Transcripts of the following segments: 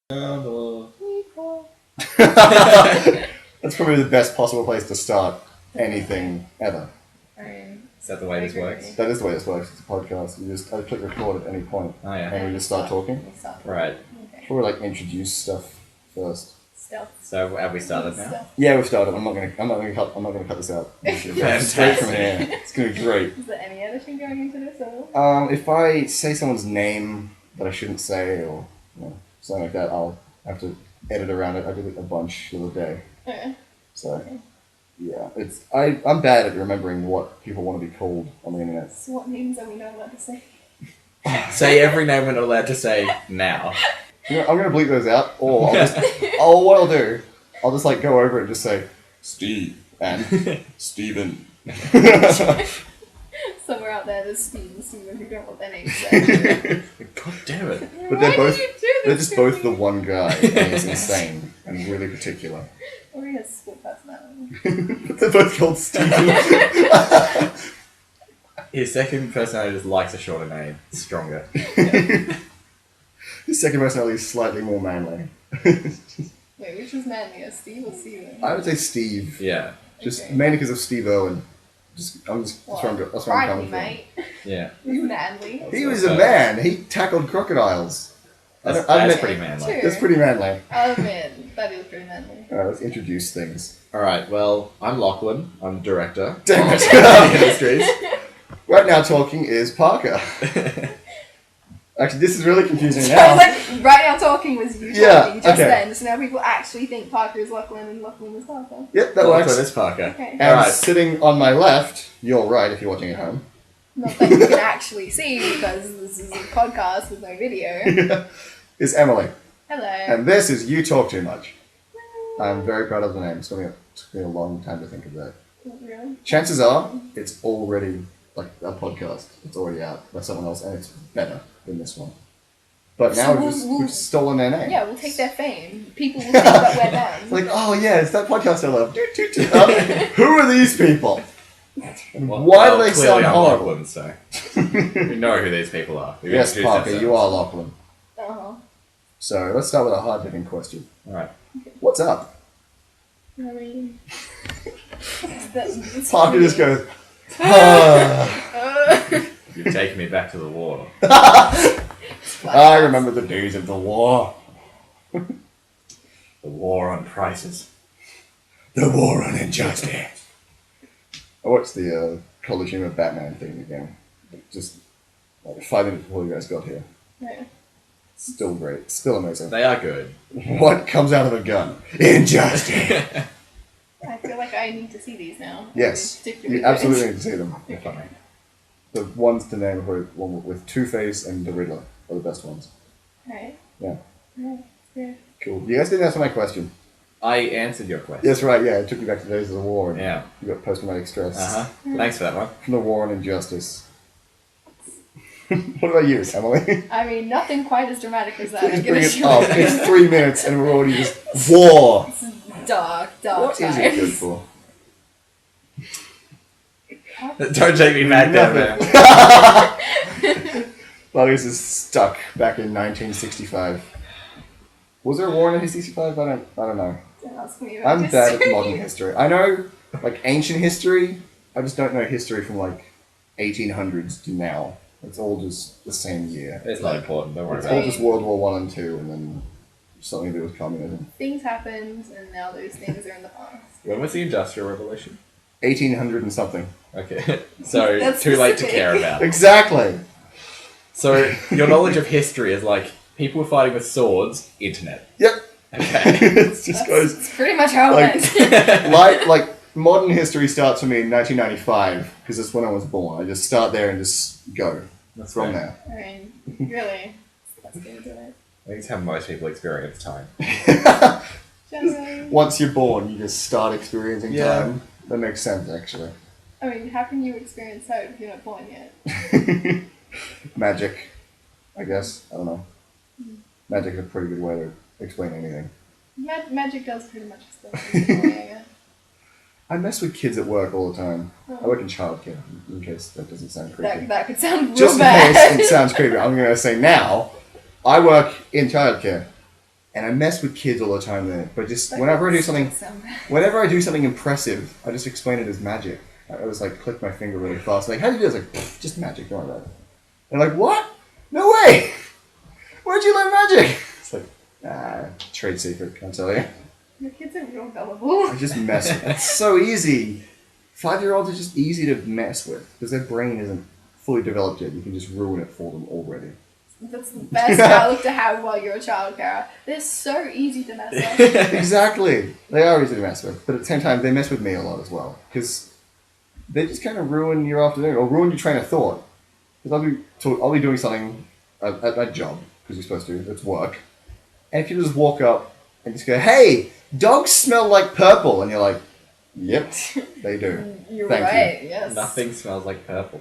That's probably the best possible place to start anything ever. Is that the way this works? That is the way this works. It's a podcast. I click record at any point, and we just start talking. Right. Okay. Probably like introduce stuff first. So have we started now? Yeah, we've started. I'm not gonna cut this out. Straight from here. It's gonna be great. Is there any editing going into this or? If I say someone's name that I shouldn't say or something like that, I'll have to edit around it. I did it a bunch the other day. Okay. So. Okay. Yeah, I'm bad at remembering what people want to be called on the internet. So what names are we not allowed to say? Say every name we're not allowed to say now. I'm gonna bleep those out, or what I'll do, I'll just like go over it and just say Steve and Steven. Somewhere out there, there's Steve and Steven who don't want their names said. God damn it! But they're just both the one guy, and he's insane and really particular. Or he has split personality. They're both called Steven. His second personality just likes a shorter name, stronger. His second personality is slightly more manly. Wait, which is manlier, Steve or Steven? I would say Steve. Yeah. Just mainly because of Steve Owen. That's where I'm coming mate. from. Yeah. He's manly. He was a man. He tackled crocodiles. That's pretty manly. That's pretty manly. Oh man, that is pretty manly. Alright, let's introduce things. Alright, well, I'm Lachlan. I'm director. Damn it! Industries. Right now talking is Parker. Actually, this is really confusing So now. like, right now talking was you talking just then, so now people actually think Parker is Lachlan and Lachlan is Parker. Yep, that Lachlan works. is Parker. Okay. And sitting on my left, your right if you're watching at home. Not that you can actually see because this is a podcast with no video. Is Emily. Hello. And this is You Talk Too Much. I'm very proud of the name. It took me a long time to think of that. Really? Chances are, it's already like a podcast. It's already out by someone else, and it's better than this one. But now we've stolen their name. Yeah, we'll take their fame. People will think that we're them. It's like, oh yeah, it's that podcast I love. Who are these people? Why do they sound horrible? Lachlan, so we know who these people are. Yes, Parker, you are Lachlan. Uh-huh. So let's start with a hard-hitting question. Alright. What's up? I mean... Parker just goes, You've taken me back to the war. I remember the days of the war. The war on prices. The war on injustice. I watched the College Humor Batman thing again. Just like 5 minutes before you guys got here. Yeah. Still great. Still amazing. They are good. What comes out of a gun? Injustice. I feel like I need to see these now. Yes. You absolutely need to see them. They're funny. The ones to name are one with Two-Face and the Riddler are the best ones. Right. Yeah. Yeah. Cool. You guys didn't answer my question. I answered your question. That's right, yeah. It took you back to the days of the war. And Yeah. you got post-traumatic stress. Thanks for that one. From the war on injustice. What about you, Emily? I mean, nothing quite as dramatic as that. Please I'm bring gonna it show up. you. It's 3 minutes and we're already just war. This is dark What times. is it good for? Don't take me back down there. Vargas is stuck back in 1965. Was there a war in 1965? I don't know. Don't ask me about I'm this. bad at modern history. I know like ancient history. I just don't know history from like 1800s to now. It's all just the same year. It's not important, don't worry It's about all it. just World War I and II, and then something to do with communism. Things happened, and now those things are in the past. When was the Industrial Revolution? 1800 and something. Okay, so That's too late to specific. care about. Exactly. So your knowledge of history is like people were fighting with swords, internet. Yep. Okay. It just goes It's pretty much how like, it went. like modern history starts for me in 1995 because that's when I was born. I just start there and just go That's from fair. there. I mean, really. Let's get into it. I think it's how most people experience time. Generally. Once you're born, you just start experiencing Yeah. time. That makes sense, actually. I mean, how can you experience hope if you're not born yet? Magic, I guess. I don't know. Magic is a pretty good way to explain anything. Magic does pretty much explain everything. I mess with kids at work all the time. I work in childcare, in case that doesn't sound creepy. That could sound real Just in bad. case it sounds creepy, I'm going to say now, I work in childcare. And I mess with kids all the time there. But just That whenever I do sounds something, so bad. whenever I do something impressive, I just explain it as magic. I was like, click my finger really fast. Like, how do you do this? Like, just magic. Don't worry about it. They're like, what? No way! Where'd you learn magic? It's like, trade secret. Can't tell you. Your kids are real gullible. I just mess with. It's so easy. 5-year-olds are just easy to mess with because their brain isn't fully developed yet. You can just ruin it for them already. That's the best outlook to have while you're a child, Kara. They're so easy to mess with. Exactly. They are easy to mess with, but at the same time, they mess with me a lot as well because they just kind of ruin your afternoon or ruin your train of thought. Because I'll be doing something at my job because you're supposed to. It's work, and if you just walk up and just go, "Hey, dogs smell like purple," and you're like, "Yep, they do." You're Thank right, yes. Nothing smells like purple.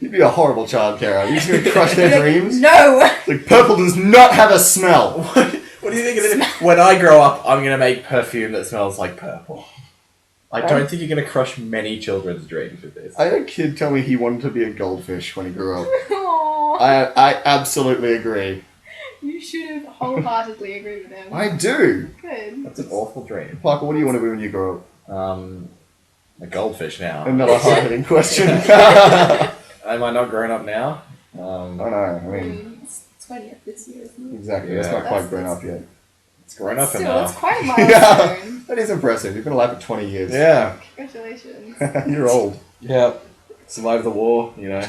You'd be a horrible child, Kara. You're just going to crush their dreams. No! Like, purple does not have a smell. What do you think of it? When I grow up, I'm going to make perfume that smells like purple. I don't think you're going to crush many children's dreams with this. I had a kid tell me he wanted to be a goldfish when he grew up. Aww. I absolutely agree. You should have wholeheartedly agreed with him. I do. Good. That's an awful dream. Parker, what do you want to be when you grow up? A goldfish now. Another hard-hitting question. Am I not grown up now? I know, I mean, It's 20th this year, isn't it? exactly. It's Yeah. not quite grown up yet. It's grown up Still, enough. it's quite a Yeah, milestone. that is impressive. You've been alive for 20 years. Yeah. Congratulations. You're old. Yeah. Survived the war, you know.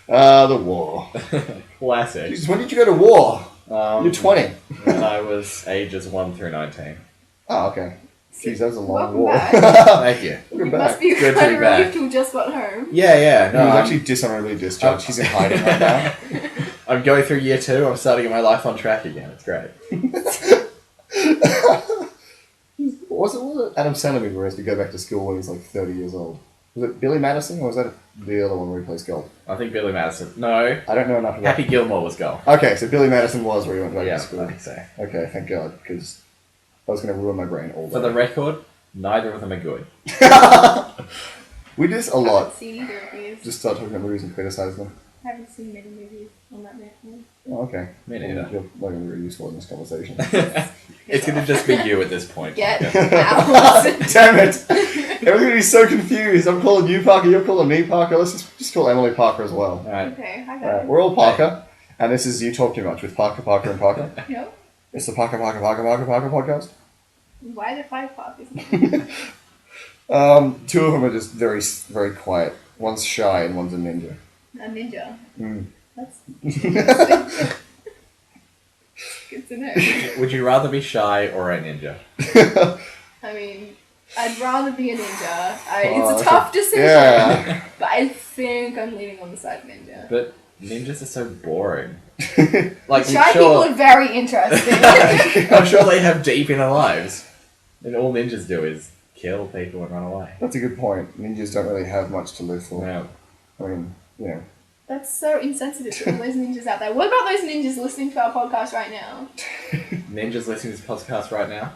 The war. Classic. Jesus, when did you go to war? You're 20. When I was ages 1 through 19. Oh, okay. Jeez, that was a long Welcome war. back. Thank you. You Welcome must back. be Good to kind be of back. relieved you just got home. Yeah. He No, was I'm, actually dishonorably discharged. He's in hiding right now. I'm going through year 2. I'm starting to get my life on track again. It's great. What was it Adam Sandler movie where he has to go back to school when he's like 30 years old? Was it Billy Madison or was that the other one where he plays golf? I think Billy Madison. No. I don't know enough about Happy Gilmore was golf. Okay, so Billy Madison was where he went back Yeah, to school. I think so. Okay, thank God, because I was going to ruin my brain all For the day. record, neither of them are good. We do this a I lot. haven't seen either of these. Just start talking about movies and criticize them. I haven't seen many movies on that Netflix. Oh, okay. Me neither. You're not going to be very useful in this conversation. It's going to just be you at this point. Get Parker. out. Damn it! Everyone's going to be so confused. I'm calling you Parker, you're calling me Parker. Let's just call Emily Parker as well. Alright. Okay, I got Alright, it. we're all Parker, and this is You Talk Too Much with Parker, Parker, and Parker. No? It's the Parker podcast. Why the 5 copies? Two of them are just very, very quiet. One's shy and one's a ninja. A ninja. Mm. That's good to know. Would you rather be shy or a ninja? I mean, I'd rather be a ninja. Oh, It's a tough decision. Yeah. But I think I'm leaning on the side of ninja. But ninjas are so boring. Like, Shy I'm people sure, are very interesting. I'm sure they have deep inner lives. And all ninjas do is kill people and run away. That's a good point. Ninjas don't really have much to live for. Yeah. I mean, you know. That's so insensitive to all those ninjas out there. What about those ninjas listening to our podcast right now? Ninjas listening to this podcast right now,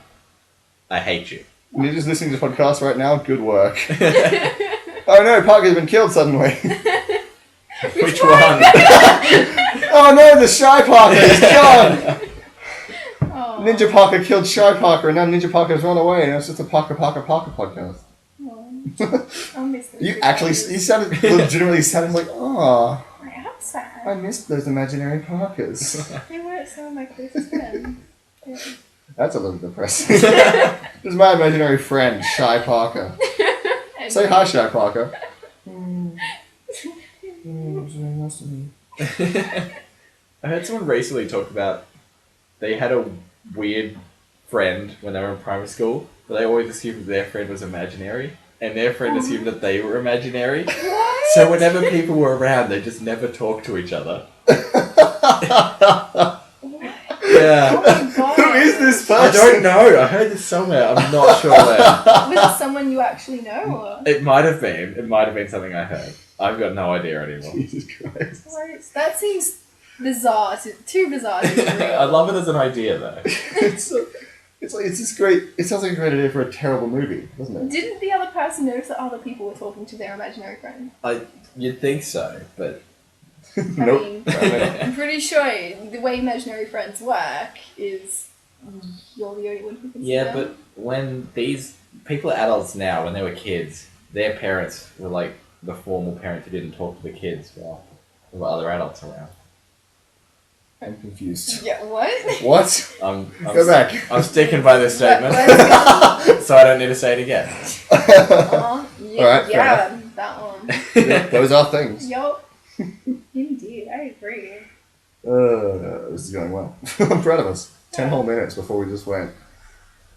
I hate you. Ninjas listening to this podcast right now, good work. Oh no, Parker's been killed suddenly. Which one? Oh no, the Shy Parker is gone! Oh. Ninja Parker killed Shy Parker and now Ninja Parker's run away and it's just a Parker podcast. Oh. I'll miss them. You legitimately sounded like, oh, I am sad. I missed those imaginary Parkers. They were some of my closest friends. Yeah. That's a little depressing. This is my imaginary friend, Shy Parker. And Say hi, Shy Parker. I heard someone recently talk about they had a weird friend when they were in primary school, but they always assumed that their friend was imaginary, and their friend assumed that they were imaginary. What? So whenever people were around, they just never talked to each other. Yeah. Oh my god. Who is this I person? don't know. I heard this somewhere. I'm not sure where. Was it someone you actually know? Or? It might have been. It might have been something I heard. I've got no idea anymore. Jesus Christ. What? That seems bizarre. Too bizarre to be real. I love it as an idea, though. It's just great. It sounds like a great idea for a terrible movie, doesn't it? Didn't the other person notice that other people were talking to their imaginary friend? You'd think so, but Nope. mean, Apparently not. I'm pretty sure the way imaginary friends work is you're the only one who can see Yeah, them. but when these people are adults now, when they were kids, their parents were like the formal parent who didn't talk to the kids while there were other adults around. I'm confused. Yeah, what? What? Go back. I'm sticking by this statement, Let's so I don't need to say it again. go. Yeah, Alright, fair yeah, that one. Yeah, those are things. Yup. Indeed, I agree. This is going well. I'm proud of us. 10 whole minutes before we just went,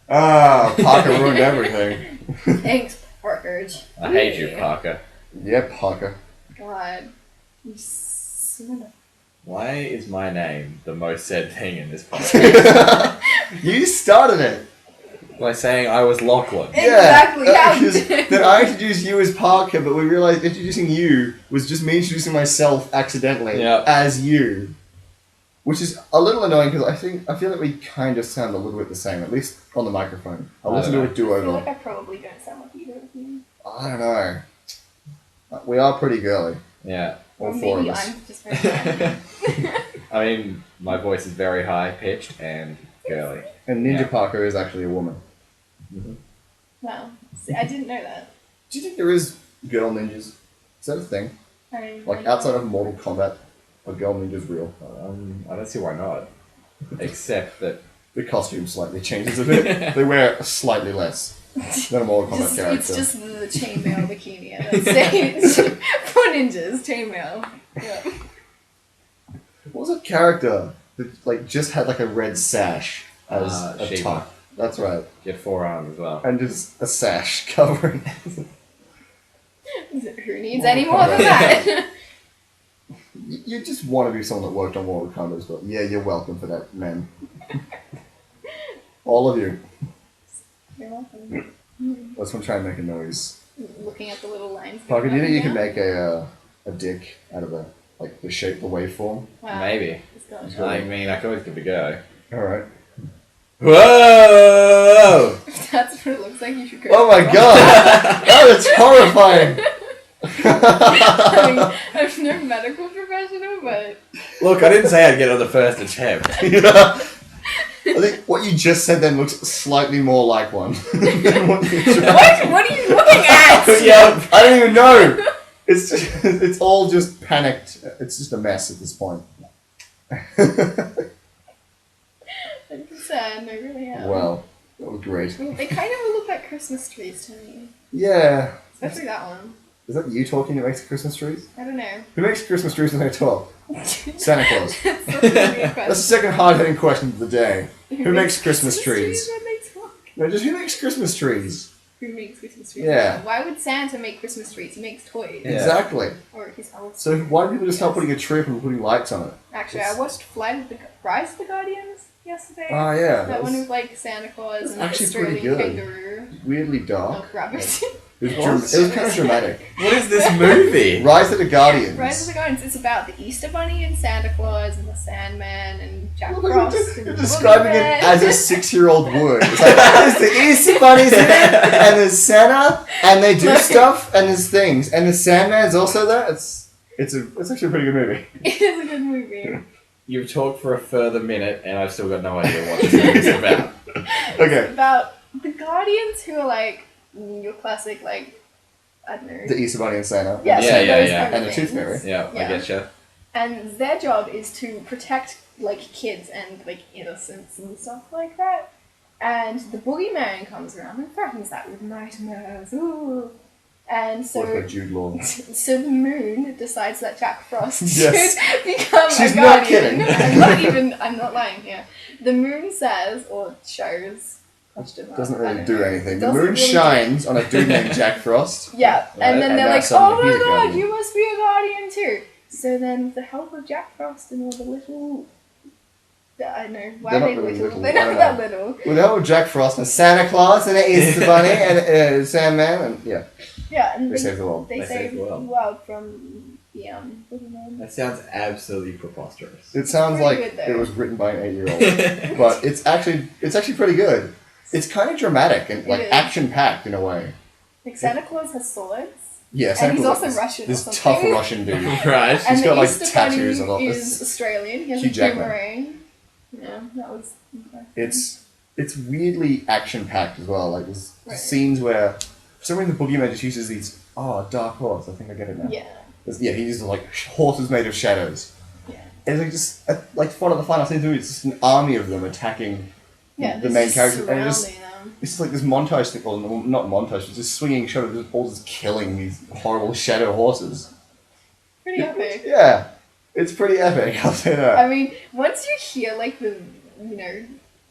Parker ruined everything. Thanks, Parker. I hate you, Parker. Yeah, Parker. God. You son of... Why is my name the most said thing in this podcast? You started it. By saying I was Lachlan. Exactly, how Because dare then I introduced you as Parker, but we realized introducing you was just me introducing myself accidentally as you. Which is a little annoying because I feel like we kind of sound a little bit the same, at least on the microphone. I'll listen to a I feel do-over. like I probably don't sound like either of you. I don't know. We are pretty girly. Yeah. All Or four of maybe us. I'm just very bad. I mean, my voice is very high pitched and girly. And Ninja Yeah. Parker is actually a woman. Wow. See, I didn't know that. Do you think there is girl ninjas? Is that a thing? Like outside of Mortal Kombat, are girl ninjas real? I don't see why not. Except that The costume slightly changes a bit. They wear slightly less than a Mortal Kombat character. It's just the chainmail bikini at that stage. For ninjas, chainmail. Yeah. What was a character that like just had like a red sash as a Shiva. top? That's right. you have 4 arms as well. And just a sash covering. Who needs any more than that? You just want to be someone that worked on Mortal Kombat, but yeah, you're welcome for that, man. All of you. You're welcome. Let's try and make a noise. Looking at the little lines. Parker, do you think you can down. make a dick out of the shape, the waveform? Wow. Maybe. It's got- I mean, I could always give it a go. Alright. Whoa! If that's what it looks like, you should go. Oh my god! Oh, that's horrifying! I mean, I'm no medical professional, but Look, I didn't say I'd get it on the first attempt. Yeah. I think what you just said then looks slightly more like one. than what you tried. what are you looking at? Yeah. I don't even know! It's all just panicked. It's just a mess at this point. I'm concerned, I really am. Well, that was great. They kind of look like Christmas trees to me. Yeah. Especially that one. Is that you talking that makes Christmas trees? I don't know. Who makes Christmas trees when they're 12? Santa Claus. That's a really good That's the question. second hard-hitting question of the day. Who makes Christmas trees? when they talk? No, just who makes Christmas trees? Who makes Christmas trees? Yeah. Why would Santa make Christmas trees? He makes toys. Yeah. Exactly. Or his elves. So why do people just stop putting a tree up and putting lights on it? Actually, I watched Rise of the Guardians yesterday. Oh yeah. That one with like Santa Claus That's and the actually pretty Australian good. kangaroo. Weirdly dark. Oh, rabbit. It was kind of dramatic. What is this movie? Rise of the Guardians. Rise of the Guardians. It's about the Easter Bunny and Santa Claus and the Sandman and Jack Look, Frost. and you're the describing it Boogeyman. as a 6-year-old would. It's like, there's the Easter bunnies in it, and there's Santa, and they do stuff, and there's things, and the Sandman's also there. It's actually a pretty good movie. It is a good movie. You've talked for a further minute, and I've still got no idea what this movie's about. Okay. It's about the Guardians who are like your classic, like, I don't know. The Easter Bunny and Santa. Yeah, Yeah, so yeah, those yeah. kind of And the Tooth things. Fairy. Yeah, I get you. And their job is to protect like kids and like innocents and stuff like that. And the boogeyman comes around and threatens that with nightmares. Ooh. And What about so, Jude Law? so the moon decides that Jack Frost Yes. should become She's a not guardian. kidding. I'm not lying here. The moon says, or shows, question mark, Doesn't I really don't do know. anything. The Doesn't moon really shines on a dude named Jack Frost. Yeah, Right, and then and they're now like, suddenly oh my he's a god, guardian." you must be a guardian too. So then, with the help of Jack Frost and all the little... I don't know, why They're are not they really little? little, They're I not don't that know. little. With the help of Jack Frost and Santa Claus and an Easter Bunny and Sandman and yeah, Yeah, and they save the world. They They save save the the world. world from the boogeyman. That sounds absolutely preposterous. It sounds pretty like good, though. it was written by an 8-year-old, but it's actually pretty good. It's kind of dramatic and like It is. action packed in a way. Like Santa Claus has swords. Yeah, And Santa he's Claus is also this, Russian or This something. tough Russian dude. Right. And He's the got, like, Easter tattoos Bunny on all- is Australian. He has Hugh a Jackman. boomerang. Yeah, that was interesting. It's weirdly action packed as well. Like there's Right. scenes where for some reason the boogeyman just uses these dark horse. I think I get it now. Yeah. He uses like horses made of shadows. Yeah. And it's like just like one of the final scenes, it's just an army of them attacking Yeah, the this main is character, and surrounding them. it's just like this montage thing. Well, not montage, it's just swinging shot of just all just killing these horrible shadow horses. Pretty epic. Yeah, it's pretty epic. I'll say that. I mean, once you hear like the,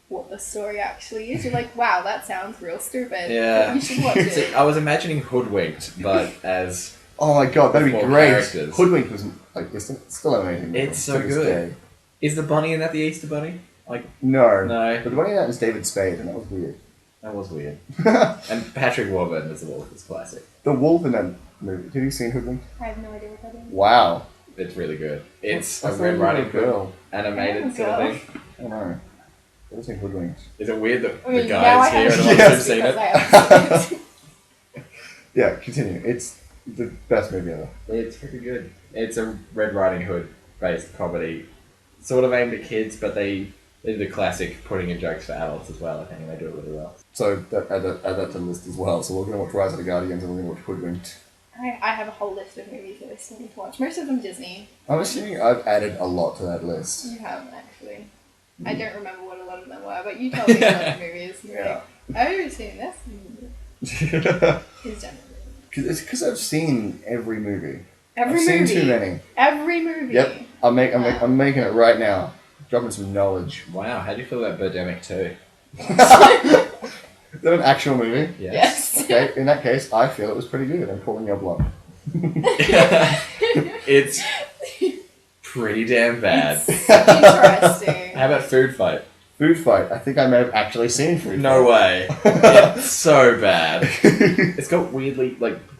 what the story actually is, you're like, wow, that sounds real stupid. Yeah. You should watch See, it. I was imagining Hoodwinked, but as Oh my god, that'd be More great. characters. Hoodwink was like it's still amazing. It's so to this good. day. is the bunny in that the Easter Bunny? Like, No. no, But the one in that was David Spade, and that was weird. that was weird. And Patrick Warburton as the wolf is classic. The wolf in that movie. Have you seen Hoodwink? I have no idea what that is. Wow. It's really good. It's I a thought Red you were Riding a Hood girl. animated Oh, sort of girl. thing. I don't know. I've seen Hoodwinked. Is it weird that I mean, the now guys I here have are the ones Yes. who've seen because it? I haven't seen it. Yeah, continue. It's the best movie ever. It's pretty good. It's a Red Riding Hood based comedy, sort of aimed at kids, but they do the classic putting in jokes for adults as well. I think and they do it really well. So add that to the list as well. So we're going to watch Rise of the Guardians and we're going to watch Hoodwinked. I have a whole list of movies that I still need to watch. Most of them Disney. I'm assuming I've added a lot to that list. You haven't actually. I don't remember what a lot of them were, but you told me a lot of movies. You're Yeah. like, I've already seen this. Because He's done it. it's because I've seen every movie. Every I've movie. seen too many. Every movie. Yep. I'm making it right now. Dropping some knowledge. Wow, how do you feel about Birdemic 2? Is that an actual movie? Yes. Okay, in that case, I feel it was pretty good. I'm calling your bluff. It's pretty damn bad. Interesting. How about Food Fight? Food Fight. I think I may have actually seen Food No way. It's so bad. Fight. It's got weirdly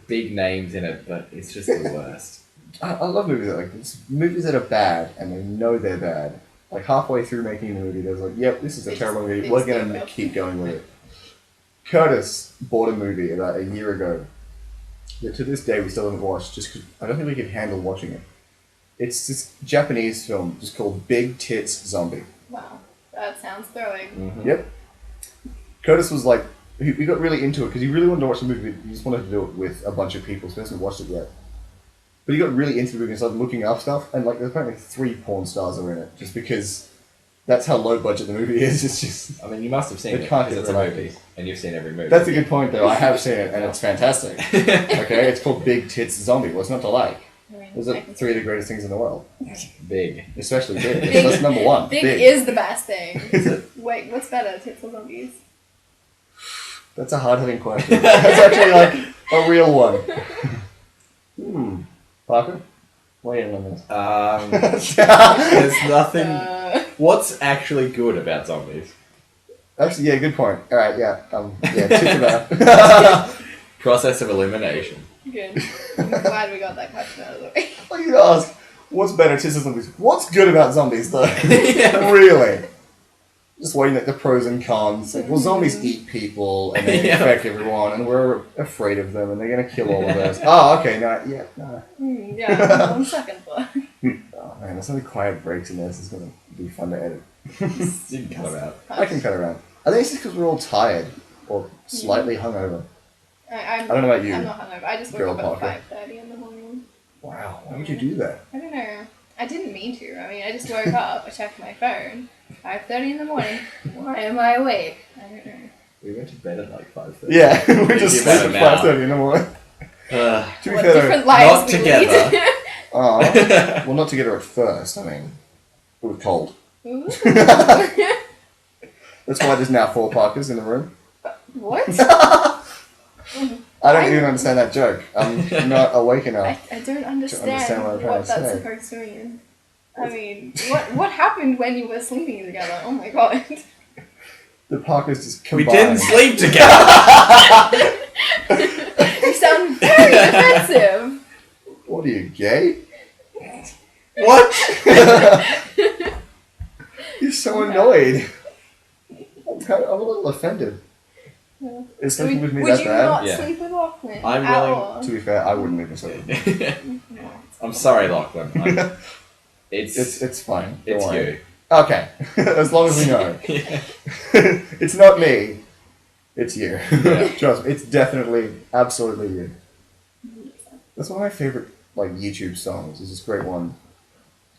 big names in it, but it's just the worst. I love movies that like this. Movies that are bad and they know they're bad. Like halfway through making the movie, they're like, "Yep, this is a They terrible just- movie. they We're just gonna gave up." keep going with it." Curtis bought a movie about a year ago that to this day we still haven't watched, just 'cause I don't think we could handle watching it. It's this Japanese film just called Big Tits Zombie. Wow. That sounds thrilling. Mm-hmm. Yep. Curtis was like, he got really into it because he really wanted to watch the movie. He just wanted to do it with a bunch of people, so he hasn't watched it yet. But he got really into the movie and started looking up stuff, and like there's apparently 3 porn stars are in it, just because that's how low budget the movie is. It's just I mean, you must have seen It it can't because get it's a related. movie, and you've seen every movie. that's a good point though. I have seen it and it's fantastic. Okay, it's called Big Tits Zombie. What's not to like? I mean, Those I are can- 3 of the greatest things in the world, Big. especially big. Big- That's number 1. Big is the best thing. Is it? Wait, what's better, tits or zombies? That's a hard-hitting question. That's actually like a real one. Parker, weigh in on this. There's nothing. Uh, What's actually good about zombies? Actually, yeah, good point. All right, yeah, tits are bad. Process of elimination. good. I'm glad we got that question out of the way. What do you ask? What's better, tits or zombies? What's good about zombies, though? Yeah. Really? Just weighing like the pros and cons. Like, well, zombies eat people and they Yeah. infect everyone, and we're afraid of them, and they're gonna kill all of us. Oh, okay, no. Yeah, on second thought. Oh man, there's so many quiet breaks in this. It's gonna be fun to edit. You can cut them out. I can cut around. I think it's just because we're all tired or slightly hungover. I don't know about you, I'm not hungover. I just woke girl up Parker. at 5:30 in the morning. Wow, why would you do that? I don't know. I didn't mean to. I mean, I just woke up. I checked my phone. 5:30 in the morning. Why am I awake? I don't know. We went to bed at like 5:30. Yeah, we just Give sleep that at a now. 5:30 in the morning. Ugh. To be What fair, different lives not we together. lead. well, not together at first. I mean, it was cold. Ooh. That's why there's now 4 Parkers in the room. What? I don't even understand that joke. I'm not awake enough. I don't understand, understand what I'm trying what to that's say. supposed to mean. I mean, what happened when you were sleeping together? Oh my god. The Parkers just We combined. didn't sleep together. You sound very defensive. What are you, gay? What? You're so annoyed. I'm a little offended. Is sleeping with me Would that you bad? not Yeah. sleep with Lachlan? I'm at willing all? To be fair, I wouldn't even sleep with him. I'm sorry, Lachlan. It's fine. Don't it's worry. you. Okay, as long as we know. Yeah. It's not me. It's you. Yeah. Trust me, it's definitely, absolutely you. That's one of my favorite YouTube songs. There's this great one.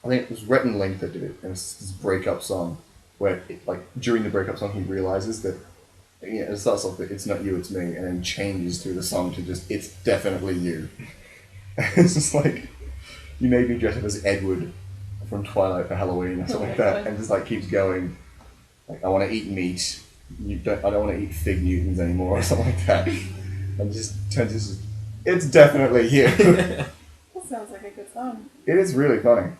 I think it was Rhett and Link that did it, and it's this breakup song where, during the breakup song, he realizes that it starts off with "It's not you, it's me," and then changes through the song to just "It's definitely you." It's just like you made me dress up as Edward from Twilight for Halloween or something like that, and just keeps going. I want to eat meat. I don't want to eat fig Newtons anymore or something like that. And just turns into "It's definitely you." That sounds like a good song. It is really funny.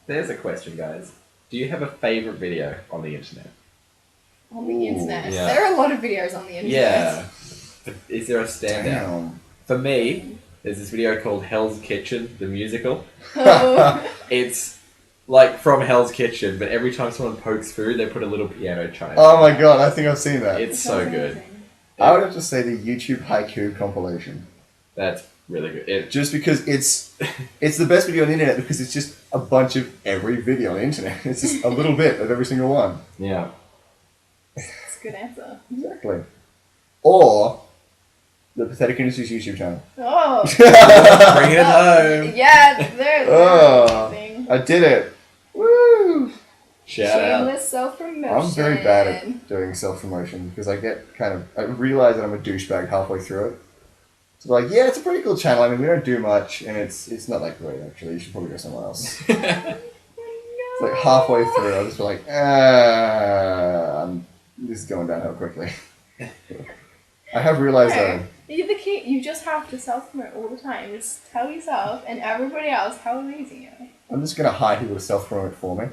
There's a question, guys. Do you have a favorite video on the internet? On the Ooh, internet. yeah. There are a lot of videos on the internet. Yeah. Is there a standout? Damn. For me, there's this video called Hell's Kitchen, the musical. Oh. It's from Hell's Kitchen, but every time someone pokes food, they put a little piano chime. Oh my god, I think I've seen that. It's so good. I would have to say the YouTube haiku compilation. That's really good. Just because it's the best video on the internet because it's just a bunch of every video on the internet. It's just a little bit of every single one. Yeah. That's a good answer. Exactly. Or the Pathetic Industries YouTube channel. Oh. Bring it home. Yeah, they're Oh, amazing. I did it. Woo! Shout out. Shameless self-promotion. I'm very bad at doing self-promotion because I realize that I'm a douchebag halfway through it. So yeah, it's a pretty cool channel. I mean, we don't do much, and it's not that great actually. You should probably go somewhere else. It's halfway through, I'll just be like, this is going downhill quickly. I have realized though. You're the key. You just have to self-promote all the time. Just tell yourself and everybody else how amazing you are. I'm just gonna hire people to self-promote for me,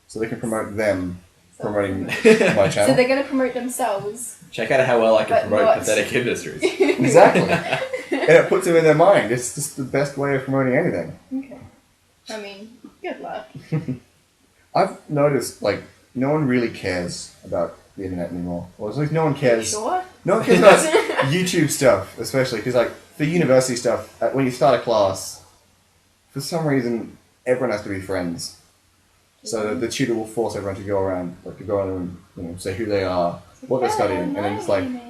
so they can promote them promoting my So channel. they're going to promote themselves. Check out how well I can But promote not- Pathetic Industries. Exactly, and it puts them in their mind. It's just the best way of promoting anything. Okay. I mean, good luck. I've noticed no one really cares about the internet anymore, or at least no one cares. Sure? No one cares about YouTube stuff, especially because for university stuff, when you start a class, for some reason everyone has to be friends. So the tutor will force everyone to go around, and say who they are, what they're studying, and then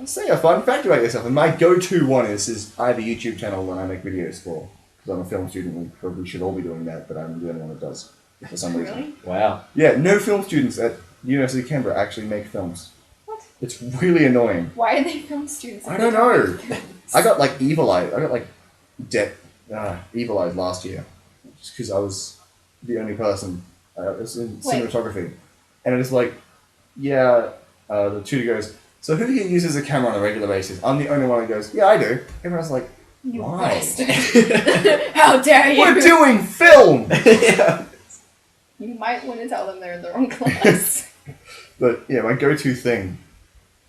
it's say a fun fact about yourself. And my go-to one is I have a YouTube channel that I make videos for because I'm a film student. We probably should all be doing that, but I'm the only one that does for some reason. Really? Wow. Yeah, no film students at University of Canberra actually make films. What? It's really annoying. Why are they film students? if I they don't know. make films? I got Evil Eye. I got Evil Eyes last year just because I was the only person. It was in Wait. cinematography, and it was the tutor goes, "So who here uses a camera on a regular basis?" I'm the only one that goes, "Yeah, I do." Everyone's like, You "Why? bastard. How dare you? We're doing film." Yeah. You might want to tell them they're in the wrong class. But yeah, my go-to thing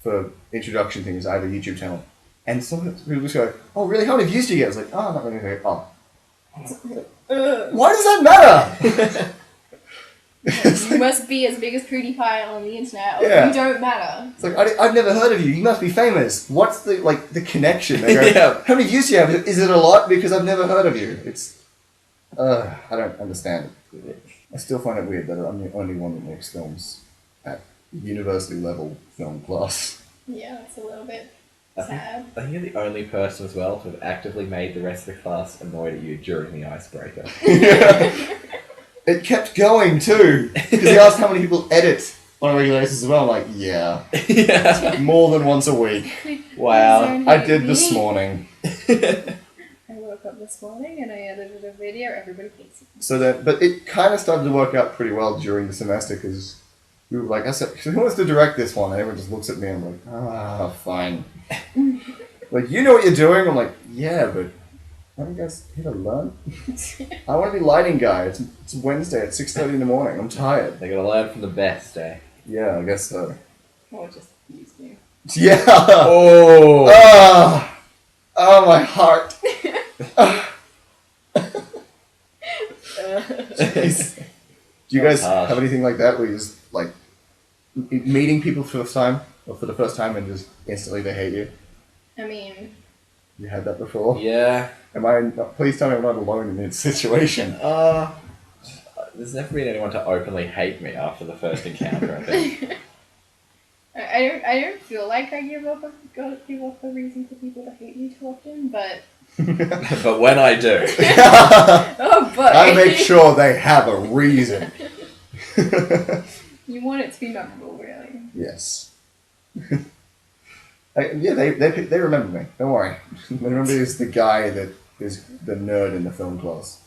for introduction thing is I have a YouTube channel, and some people just go, "Oh, really? How many views do you get?" I was like, "Oh, not really." Oh, why does that matter? You must be as big as PewDiePie on the internet, or Yeah. you don't matter. It's I've never heard of you. You must be famous. What's the connection? They go, Yeah. How many views do you have? Is it a lot? Because I've never heard of you. It's, I don't understand it. I still find it weird that I'm the only one that makes films at university level film class. Yeah, it's a little bit I think, sad. I think you're the only person as well to have actively made the rest of the class annoyed at you during the icebreaker. It kept going too because he asked how many people edit on a regular basis as well. I'm like, yeah, Yeah. more than once a week. Wow. I did this morning. I woke up this morning and I edited a video. Everybody hates it. But it kind of started to work out pretty well during the semester because we were like, I said, who wants to direct this one? And everyone just looks at me and I'm like, fine. You know what you're doing? I'm like, yeah, but aren't you guys here to learn? I want to be lighting guy. It's Wednesday at 6:30 in the morning. I'm tired. They gotta learn from the best, eh? Yeah, I guess so. Or just use you. Yeah. Oh! Oh, my heart. Jeez. Do you guys Harsh. have anything like that where you just meeting people for the first time and just instantly they hate you? I mean, You had that before? Yeah. Please tell me I'm not alone in this situation. There's never been anyone to openly hate me after the first encounter, I think. I don't feel like I give up a reason for people to hate me too often, but But when I do. oh boy, I make sure they have a reason. You want it to be memorable, really. Yes. They remember me. Don't worry. They remember me as the guy that is the nerd in the film class.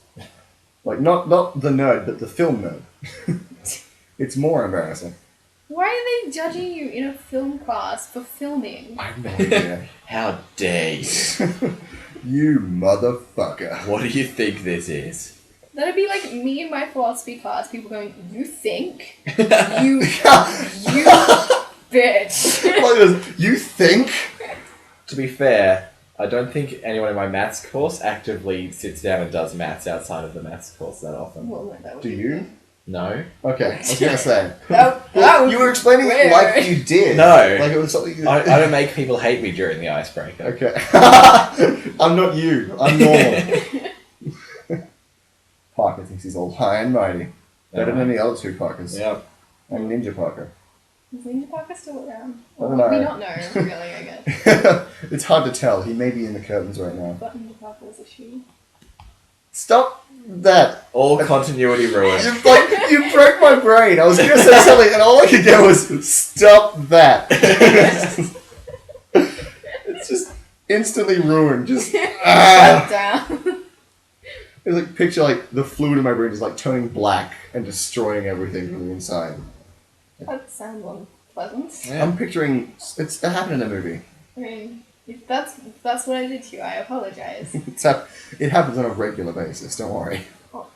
Like not the nerd, but the film nerd. It's more embarrassing. Why are they judging you in a film class for filming? I have no idea. How dare you? You motherfucker. What do you think this is? That'd be like me in my philosophy class, people going, "You think? You bitch." Like this, you think? To be fair, I don't think anyone in my maths course actively sits down and does maths outside of the maths course that often. Well, no, that would Do be you? No? Okay, I was gonna say. That would You were be explaining it weird. like you did. No. Like it was something. I don't make people hate me during the icebreaker. Okay. I'm not you. I'm normal. Parker thinks he's all high and mighty. Better than the other two Parkers. Yep. I'm Ninja Parker. Is Ninja Parker still around? I don't Well, we know. don't know, really, I guess. It's hard to tell. He may be in the curtains right now. But Ninja Parker was a she. Stop that. All continuity ruined. You broke my brain. I was going to say something and all I could get was, stop that. It's just instantly ruined. Just, Shut down. it's like picture like the fluid in my brain is like turning black and destroying everything from the inside. That sounds unpleasant. Yeah. I'm picturing, it happened in a movie. I mean, if that's what I did to you, I apologize. It happens on a regular basis, don't worry. Oh,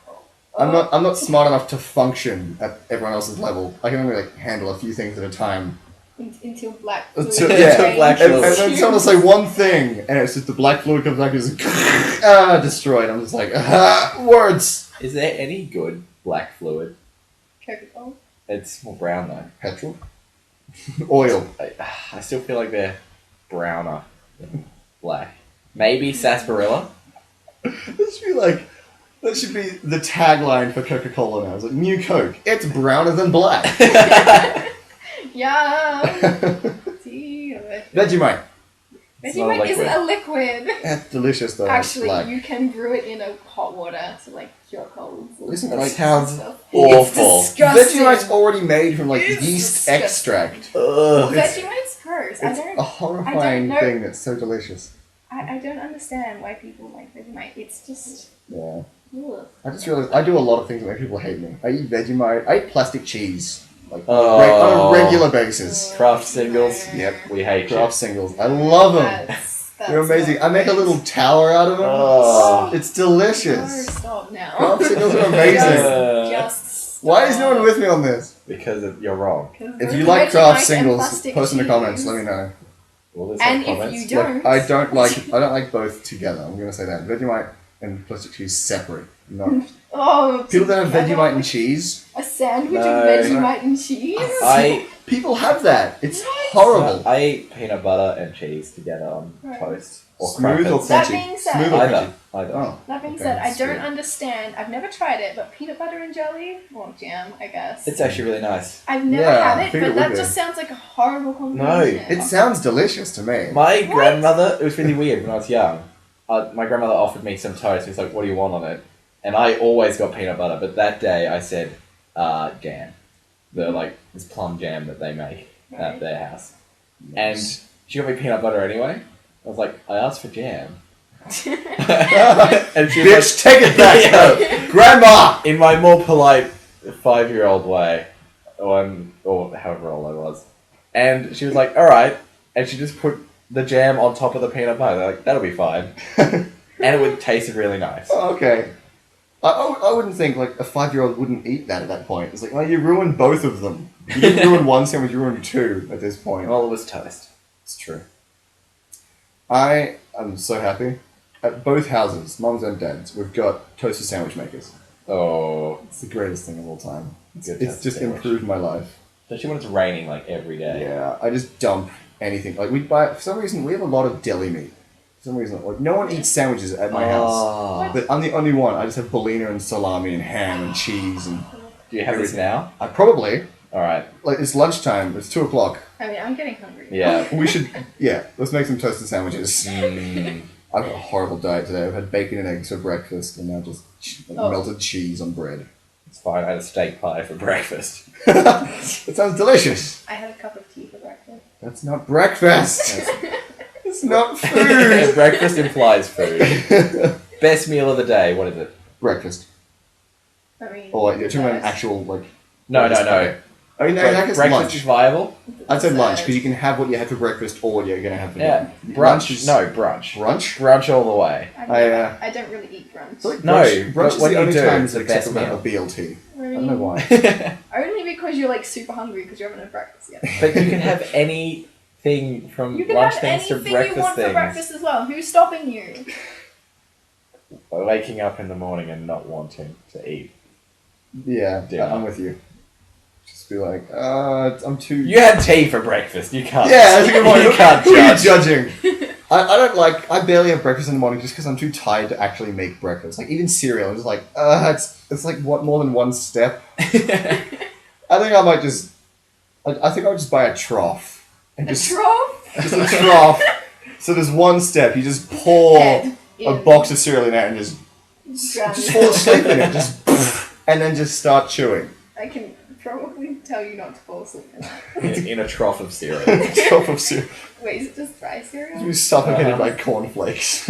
I'm not smart enough to function at everyone else's level. I can only like handle a few things at a time. Until black Until- fluid yeah. drains. black And fluid. then someone will say one thing, and it's just the black fluid comes back and is destroyed. I'm just like, words. Is there any good black fluid? Coca-Cola. It's more brown though. Petrol? Oil. I still feel like they're browner than black. Maybe sarsaparilla? That should be the tagline for Coca-Cola now. It's like, new Coke. It's browner than black. Yeah. See, Vegemite. It's not a Vegemite isn't liquid. a liquid. That's delicious though. Actually, it's black. you can brew it in a hot water to like cure colds. and Isn't it stuff. like- Sounds awful. It's disgusting. Vegemite's already made from like It's yeast disgusting. extract. Ugh. Vegemite's gross. It's a horrifying know- thing that's so delicious. I don't understand why people like Vegemite. It's just. Yeah. Ugh. I just realized I do a lot of things that make people hate me. I eat Vegemite. I eat plastic cheese. Like Oh. on a regular basis. Craft singles. Yep. We hate Craft you. singles. I love them. That's They're amazing. not I make a nice. little tower out of them. Oh. It's No, delicious. stop now. Craft singles are amazing. Just stop. Why is no one with me on this? Because you're wrong. If you like craft singles, post in the comments. Let me know. Well, there's And no if comments. you don't, Like, I don't like both together. I'm gonna say that Vegemite and plastic cheese separate. No. oh, People that have I don't Vegemite and like cheese. a sandwich No. of Vegemite and cheese. People have that. It's What? horrible. I eat peanut butter and cheese together on Right. toast. Or Smooth or crackers. That crunchy? being said- Smooth or Either. crunchy? Either. Oh. That being Okay, said, I that's don't good. understand. I've never tried it, but peanut butter and jelly, or jam, I guess. It's actually really nice. I've never Yeah, had I it, think it but would that be. just sounds like a horrible combination. It sounds delicious to me. My What? grandmother, it was really weird when I was young. My grandmother offered me some toast. She was like, "What do you want on it?" And I always got peanut butter, but that day I said jam. This plum jam that they make at Right. their house. And she got me peanut butter anyway. I was like, I asked for jam. And she was Bitch, take it back, Yeah. Grandma! in my more polite 5-year-old way, or however old I was. And she was like, alright. And she just put the jam on top of the peanut butter. They're like, that'll be fine. And it would taste really nice. Oh, okay. I wouldn't think like a 5-year-old wouldn't eat that at that point. It's like, well, you ruined both of them. You didn't ruin one sandwich, you ruined two at this point. Well, it was toast. It's true. I am so happy. At both houses, mum's and dad's, we've got toaster sandwich makers. Oh, It's the greatest thing of all time. Good It's toaster just sandwich. improved my life. Especially when it's raining like every day. Yeah, I just dump anything. Like we buy for some reason we have a lot of deli meat. For some reason, like no one eats sandwiches at my house, Oh. but I'm the only one. I just have bolina and salami and ham and cheese and. Do you have this now? I probably Alright. like it's lunchtime. It's 2:00. I mean, I'm getting hungry. Yeah. We should let's make some toasted sandwiches. Mm. I've got a horrible diet today. I've had bacon and eggs for breakfast and now just melted cheese on bread. It's fine. I had a steak pie for breakfast. That sounds delicious. I had a cup of tea for breakfast. That's not breakfast. It's not And food. breakfast implies food. Best meal of the day. What is it? Breakfast. I mean, Or like, you're talking about an dessert. actual like. No. I mean, I guess Breakfast lunch. is viable. I'd say lunch Dessert. because you can have what you had for breakfast or what you're gonna have for Yeah. dinner. Brunch. is Brunch. brunch. Brunch all the way. I don't really eat brunch. feel like No, brunch but is when the you only do, time it's it's the best acceptable to have a BLT. I I don't know why. Only because you're like super hungry because you haven't had breakfast yet. But you can have anything from You can lunch have things to anything you breakfast want things. for breakfast as well. Who's stopping you? Waking up in the morning and not wanting to eat. Yeah, Yeah. I'm with you. Just be like, I'm too. You had tea for breakfast. You can't. Yeah, that's a good point. You can't Who are you judge. judging? I don't like. I barely have breakfast in the morning just because I'm too tired to actually make breakfast. Like even cereal, I'm just like, it's like what more than one step. I think I might just. I think I'll just buy a trough and A just trough? just a trough. So there's one step. You just pour Head a in. box of cereal in there and just Drown just fall asleep in it. yourself. Just and then just start chewing. I can probably tell you not to fall asleep in that. in a trough of cereal. Trough of cereal. Wait, is it just dry cereal? You suffocated Uh-huh. by cornflakes.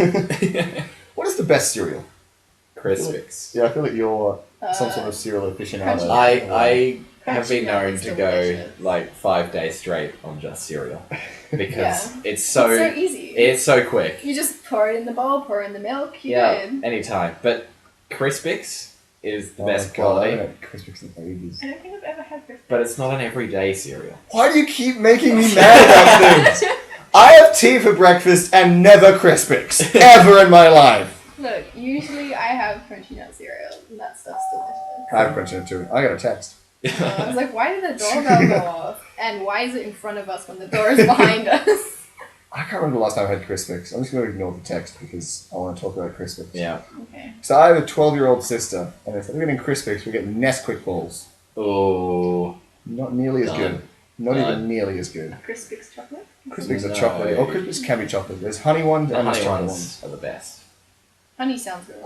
What is the best cereal? Crispix. Yeah, I feel like you're some Uh, sort of cereal aficionado. Crunchy. I have Crunchy been Nut known is to go delicious. like 5 days straight on just cereal because Yeah. it's so it's so easy. it's so quick. You just pour it in the bowl, pour in the milk, you're Yeah, good. anytime. But Crispix is the Oh best my God, I quality, haven't had Crispix in ages. I don't think I've ever had this. but it's not an everyday cereal. Why do you keep making me mad about things? I have tea for breakfast and never Crispix. Ever in my life. Look, usually I have crunchy nut cereal, and that stuff's delicious. I have Crunch in it too. I got a text. I was like, why did the doorbell go off? And why is it in front of us when the door is behind us? I can't remember the last time I had Crispix. I'm just going to ignore the text because I want to talk about Crispix. Yeah. Okay. So I have a 12-year-old sister, and instead of getting Crispix, we get Nesquik balls. Oh. Not nearly as Done. good. Not Done. even nearly as good. Crispix chocolate? Crispix are No. chocolate. Oh, Crispix can be chocolate. There's honey ones The and there's honey chocolate ones are the best. Honey sounds really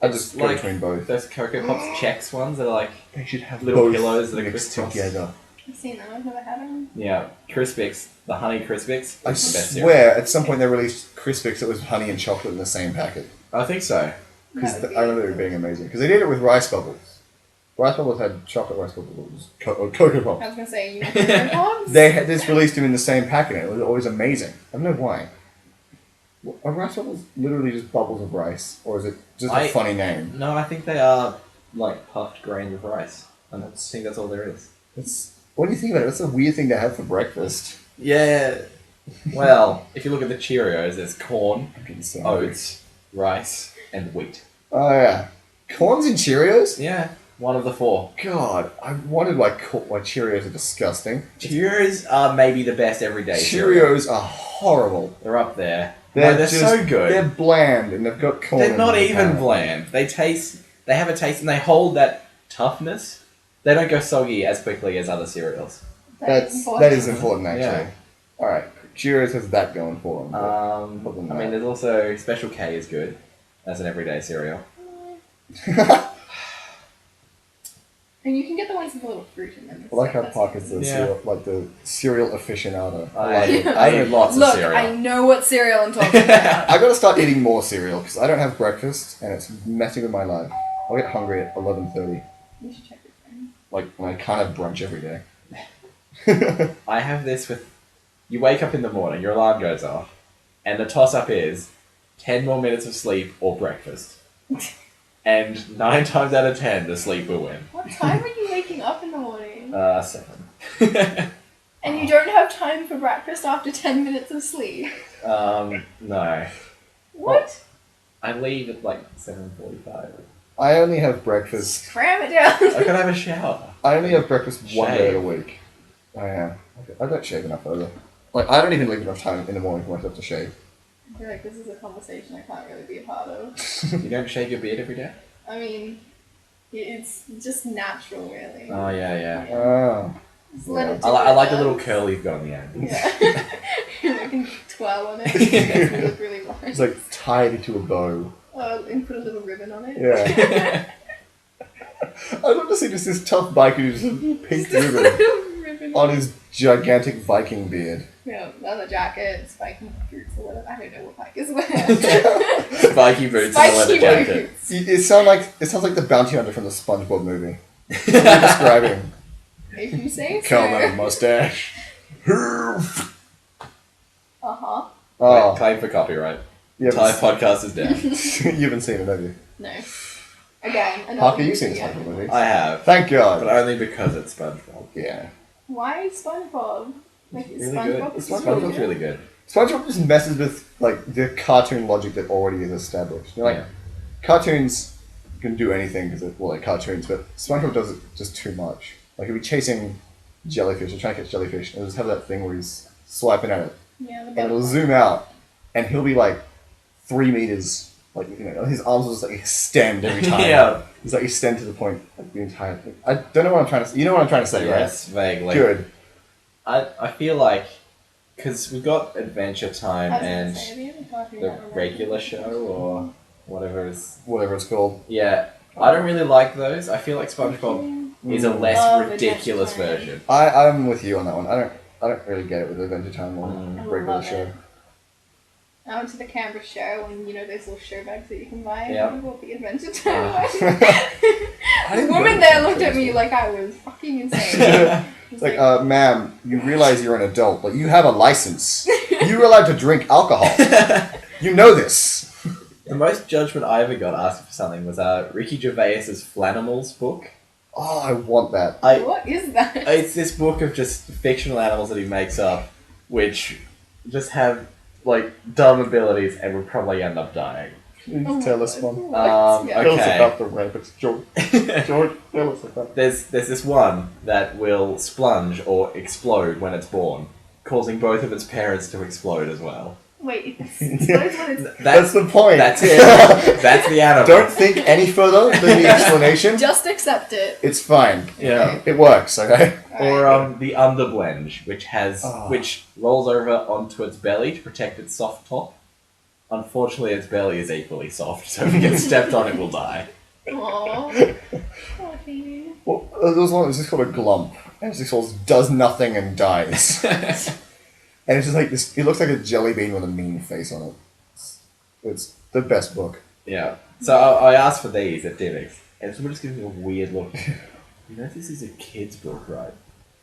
I just go like between both. Those Cocoa Pops Chex ones that are like They should have little both pillows that are mixed crisscross. together. I've seen them, I've never had them. Yeah, Crispix, the honey Crispix. I is the best cereal. swear, at some point they released Crispix that was honey and chocolate in the same packet. I think so. Because That would I remember it being amazing. Because they did it with rice bubbles. Rice bubbles had chocolate rice bubbles. Cocoa I Pops. was gonna say, you know, Cocoa Pops? They had just released them in the same packet. And it was always amazing. I don't know why. Are rice bubbles literally just bubbles of rice, or is it just a funny name? No, I think they are like puffed grains of rice. I think that's all there is. It's what do you think about it? That's a weird thing to have for breakfast. Yeah. Well, if you look at the Cheerios, there's corn, I'm getting so hungry. oats, rice, and wheat. Oh yeah, corns and Cheerios. Yeah, one of the 4. God, I wondered why Cheerios are disgusting. Cheerios are maybe the best everyday cereal. Cheerios are horrible. They're up there. They're, They're so good. They're bland and they've got corn. They're in not them, even apparently. bland. They have a taste and they hold that toughness. They don't go soggy as quickly as other cereals. That is important actually. Yeah. All right, Cheerios has that going for them. I Other than mean, that. there's also Special K is good as an everyday cereal. And you can get the ones with a little fruit in them. I like how That's Parker's the Yeah. cereal aficionado. I like it. I eat lots Look, of cereal. I know what cereal I'm talking about. I gotta start eating more cereal because I don't have breakfast and it's messing with my life. I'll get hungry at 11:30. You should check your phone. Like when I can't have brunch every day. I have this with you wake up in the morning, your alarm goes off, and the toss up is 10 more minutes of sleep or breakfast. And 9 times out of 10, the sleep will win. What time are you waking up in the morning? 7. And you don't have time for breakfast after 10 minutes of sleep? No. What? I leave at like 7:45. I only have breakfast. Cram it down. I gotta have a shower. I only have breakfast one day Shave. a week. I am. I don't shave enough either. Like, I don't even leave enough time in the morning for myself to shave. I feel like this is a conversation I can't really be a part of. You don't shave your beard every day? I mean, it's just natural, really. Oh, yeah. Oh. Just let it do I like the it. little curl you've got on the end. Yeah. I can twirl on it. It makes me look really long. It's like tied into a bow. And put a little ribbon on it. Yeah. I'd love to see just this tough biker who's just a pink ribbon ribbon on his gigantic Viking beard. Yeah, leather jacket, spiky boots or whatever. I don't know what bikers wear. Spiky boots and a leather Spiky jacket. boots. It sounds like the bounty hunter from the SpongeBob movie. That's what you're describing. If you say so. Carl with a mustache. Uh-huh. Oh, Claim for copyright. you Entire haven't, podcast is down. you haven't seen it, have you? No. Again, another Parker, you've seen movie, SpongeBob movies. I have. Thank But God. only because it's SpongeBob. Yeah. Why SpongeBob? Like, is Really SpongeBob good. is SpongeBob's really good. SpongeBob just messes with like the cartoon logic that already is established. You know, like Yeah. cartoons can do anything because they're cartoons, but SpongeBob does it just too much. Like he'll be chasing jellyfish or trying to catch jellyfish, and he'll just have that thing where he's swiping at it, Yeah, the and it'll butterfly. zoom out, and he'll be like 3 meters. Like, you know, his arms will just like extend every time. Yeah. He's like extend to the point like the entire thing. I don't know what I'm trying to say. You know what I'm trying to say, Yes, vaguely. right? Good. I feel like, because we've got Adventure Time I was gonna and say, have you ever talked the about Romantic regular show Adventure? or whatever is. Whatever it's called. Yeah, I don't really like those. I feel like SpongeBob is a less Love ridiculous Adventure Time. version. I'm with you on that one. I don't really get it with Adventure Time or Mm. regular love show. it. I went to the Canberra show and you know those little show bags that you can buy. Yeah. I bought the Adventure Time Yeah. one. I The didn't go woman to there the looked at me shows. like I was fucking insane. It's like, ma'am, you realize you're an adult, but you have a license. You're allowed to drink alcohol. You know this. The most judgment I ever got asking for something was Ricky Gervais's Flanimals book. Oh, I want that. What is that? It's this book of just fictional animals that he makes up, which just have like dumb abilities and would probably end up dying. You Oh my tell us God. one. What? Yeah. Tell us Okay. about the rabbits, George. George, tell us about. There's this one that will splunge or explode when it's born, causing both of its parents to explode as well. Wait, suppose when it's That's the point. That's it. That's the animal. Don't think any further than the explanation. just accept it. It's fine. Yeah. It works, okay? Or Alright. the underblenge, which has Oh. which rolls over onto its belly to protect its soft top. Unfortunately, its belly is equally soft, so if it gets stepped on, it will die. Aww. Oh, baby. Well, there was one that was just called a glump. And it's just called does nothing and dies. And it's just like this, it looks like a jelly bean with a mean face on it. It's the best book. Yeah. So I asked for these at Dimmicks, and someone just gave me a weird look. You know this is a kid's book, right?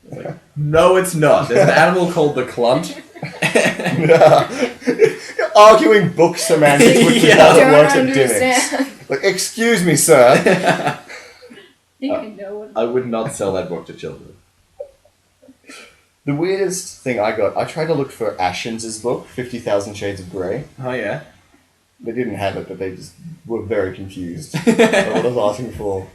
It's like, no, it's not. There's an animal called the Clunt. You're arguing book semantics, which is Yeah. how it Don't works at understand. Dimmicks. Like, excuse me, sir. I know what. I would not sell that book to children. The weirdest thing I got, I tried to look for Ashens' book, 50,000 Shades of Grey. Oh yeah. They didn't have it, but they just were very confused by what I was asking for.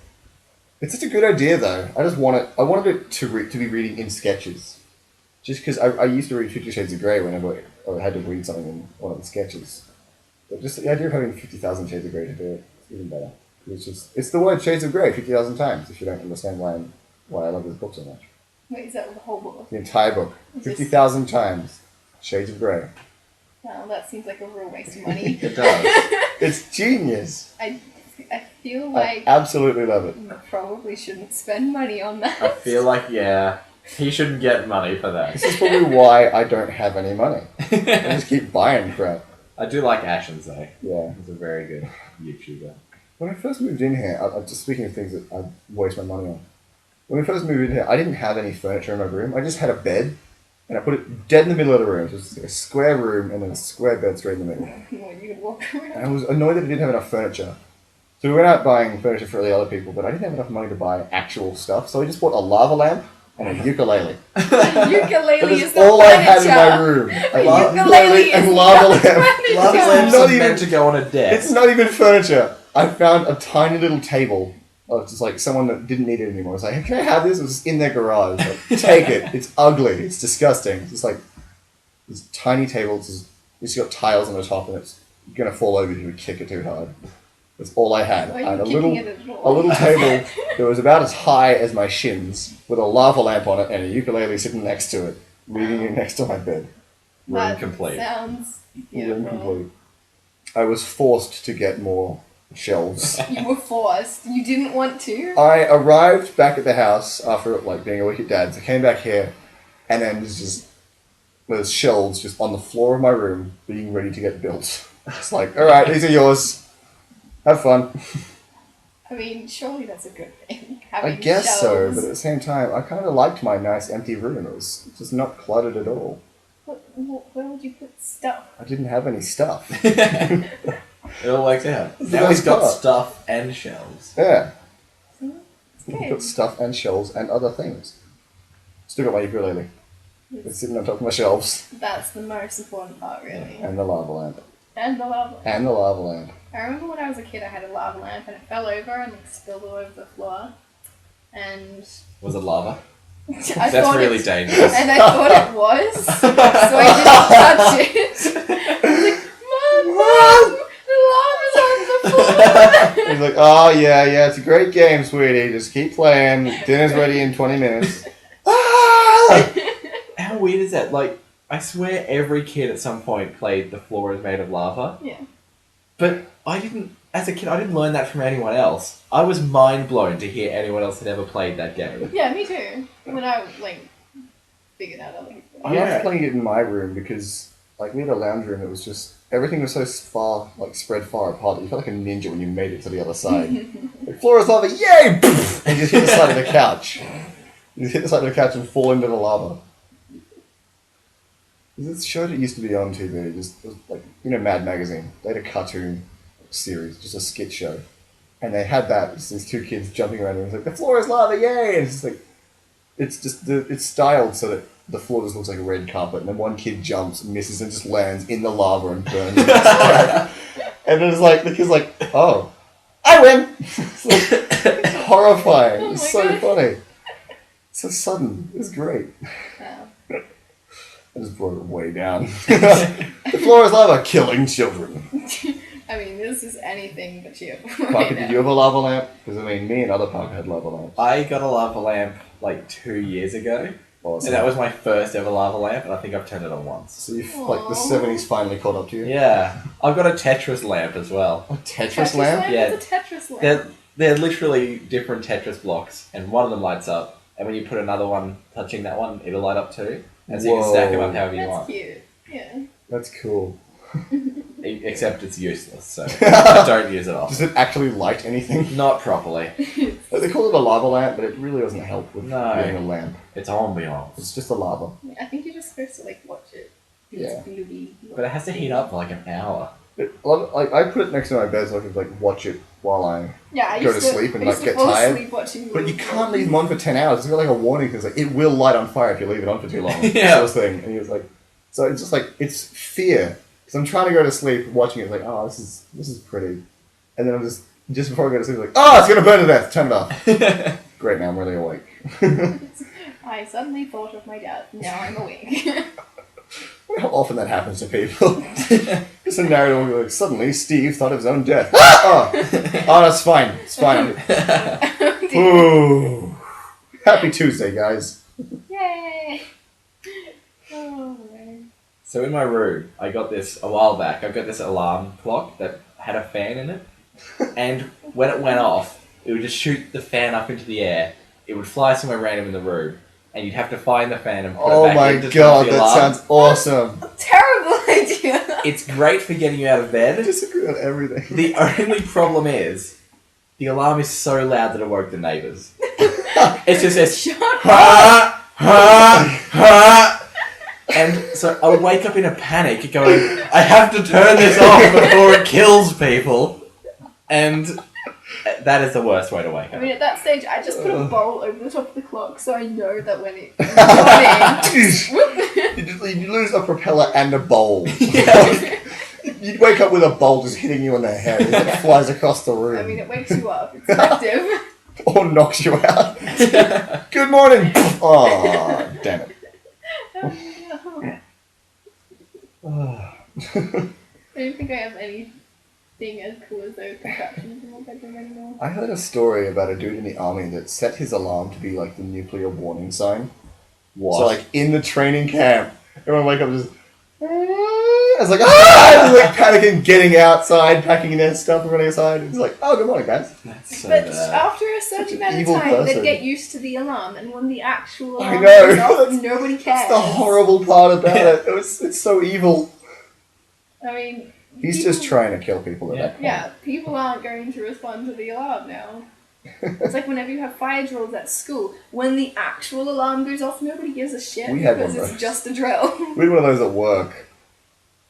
It's such a good idea, though. I just want it. I wanted it to be reading in sketches, just because I used to read 50 Shades of Grey whenever I had to read something in one of the sketches. But just the idea of having 50,000 Shades of Grey to do it is even better. It's the word Shades of Grey 50,000 times. If you don't understand why I love this book so much, Wait, is that the whole book? the entire book, Is this- 50,000 times, Shades of Grey. Well, that seems like a real waste of money. It does. It's genius. I feel I like absolutely love it. you probably shouldn't spend money on that. I feel like he shouldn't get money for that. This is probably why I don't have any money. I just keep buying crap. I do like Ashens though. Yeah. He's a very good YouTuber. When I first moved in here, I'm just speaking of things that I waste my money on. When we first moved in here, I didn't have any furniture in my room. I just had a bed, and I put it dead in the middle of the room. So it was like a square room and then a square bed straight in the middle. When you could walk And I around. was annoyed that I didn't have enough furniture. So we went out buying furniture for the other people, but I didn't have enough money to buy actual stuff. So I just bought a lava lamp and a ukulele. That Ukulele is is the all I had in furniture. my room. A Ukulele ukulele is and lava not lamp. furniture. Lava It's lamps not are even- meant to go on a desk. It's not even furniture. I found a tiny little table of just like someone that didn't need it anymore. I was like, hey, can I have this? It was just in their garage. Like, take it. It's ugly. It's disgusting. It's just like this tiny table. It's got tiles on the top and it's going to fall over if you kick it too hard. That's all I had. Why are you I had a kicking it at all? little table that was about as high as my shins with a lava lamp on it and a ukulele sitting next to it, leaning it next to my bed. Room That complete. sounds Room beautiful. complete. I was forced to get more shelves. You were forced. You didn't want to. I arrived back at the house after like being a week at Dad's. I came back here, and then there's shelves just on the floor of my room being ready to get built. It's like, all right, these are yours. Have fun. I mean, surely that's a good thing. I Having guess so, shelves. but at the same time, I kind of liked my nice empty room. It was just not cluttered at all. Where would you put stuff? I didn't have any stuff. It all works out. That's the Now he's best got part. stuff and shelves. Yeah, It's I've good. got stuff and shelves and other things. Still got my ukulele. It's sitting on top of my shelves. That's the most important part, really. And the lava lamp. And the lava. And the lava lamp. I remember when I was a kid, I had a lava lamp and it fell over and like spilled all over the floor. And Was it lava? I That's thought really it, dangerous. and I thought it was, so I didn't touch it. I was like, Mom, the lava's on the floor. He's like, oh yeah, it's a great game, sweetie. Just keep playing. Dinner's ready in 20 minutes. Ah! How weird is that? Like, I swear every kid at some point played The Floor is Made of Lava. Yeah. But as a kid, I didn't learn that from anyone else. I was mind blown to hear anyone else had ever played that game. Yeah, me too. When I figured out other people. I Yeah. loved playing it in my room because we had a lounge room. It was just everything was so far, spread far apart that you felt like a ninja when you made it to the other side. Floor is lava, yay! And you just hit the side of the couch. You just hit the side of the couch and fall into the lava. There's this show that used to be on TV, it was Mad Magazine. They had a cartoon series, just a skit show. And they had that, just these two kids jumping around and it was like, the floor is lava, yay! And it's just it's styled so that the floor just looks like a red carpet, and then one kid jumps, misses, and just lands in the lava and burns. And it's like, the kid's like, oh, I win! It's horrifying. Oh It's my so God. funny. It's so sudden. It was great. Wow. I just brought it way down. The floor is lava, killing children. I mean, this is anything but you. Parker, did you have a lava lamp? Because me and other Parker had lava lamps. I got a lava lamp 2 years ago. Awesome. And that was my first ever lava lamp, and I think I've turned it on once. So the Aww. 70s finally caught up to you? Yeah. I've got a Tetris lamp as well. A Tetris lamp? Yeah. It's a Tetris lamp. They're literally different Tetris blocks, and one of them lights up, and when you put another one touching that one, it'll light up too. And so you can stack them up however you That's want. cute. Yeah. That's cool. Except it's useless, so I don't use it Does often. it actually light anything? Not properly. They call it a lava lamp, but it really doesn't help with No. being a lamp. It's ambiance. It's just a lava. I think you're just supposed to watch it. Yeah. It's beauty. But it has to heat up for an hour. I put it next to my bed so I could watch it while I... Yeah, I Go used to sleep and, I used to get fall tired. asleep watching But you movies. can't leave them on for 10 hours. It's got a warning because it will light on fire if you leave it on for too long. Yeah. Sort of thing. And he was like... So it's just it's fear. Because I'm trying to go to sleep watching it. It's like, oh, this is pretty. And then I'm just before I go to sleep, oh, it's going to burn to death. Turn it off. Great, now I'm really awake. I suddenly thought of my dad. Now I'm awake. How often that happens to people. Just a narrative where suddenly Steve thought of his own death. Oh, that's fine. It's fine. Ooh. Happy Tuesday, guys. Yay! Oh, man. So in my room, I got this a while back. I got this alarm clock that had a fan in it, and when it went off, it would just shoot the fan up into the air. It would fly somewhere random in the room, and you'd have to find the fan and put Oh it back my in to turn god, off the that alarm. sounds awesome. Terrible idea! It's great for getting you out of I bed. disagree on everything. The only problem is, the alarm is so loud that it woke the neighbours. It's just this Shut ha ha ha. And so I would wake up in a panic going, I have to turn this off before it kills people. And that is the worst way to wake I up. mean, at that stage, I just put a bowl over the top of the clock so I know that when it comes you lose a propeller and a bowl. Yeah. You'd wake up with a bolt just hitting you on the head as it flies across the room. I mean, it wakes you up. It's effective. Or knocks you out. Good morning! Oh, damn it. I don't think I have anything as cool as those contraptions in my bedroom anymore. I heard a story about a dude in the army that set his alarm to be like the nuclear warning sign. What? So like in the training camp, everyone wake up just... It's like, ah! It's like panicking, getting outside, packing their stuff and running outside. It's like, oh, good morning, guys. That's so But bad. after a Such certain an amount of evil time, person. they'd get used to the alarm, and when the actual I alarm know. goes off, nobody cares. That's the horrible part about it. It's so evil. I mean, He's people- just trying to kill people at that point. Yeah, people aren't going to respond to the alarm now. It's like whenever you have fire drills at school, when the actual alarm goes off, nobody gives a shit We had because one of it's those. just a drill. We had one of those at work,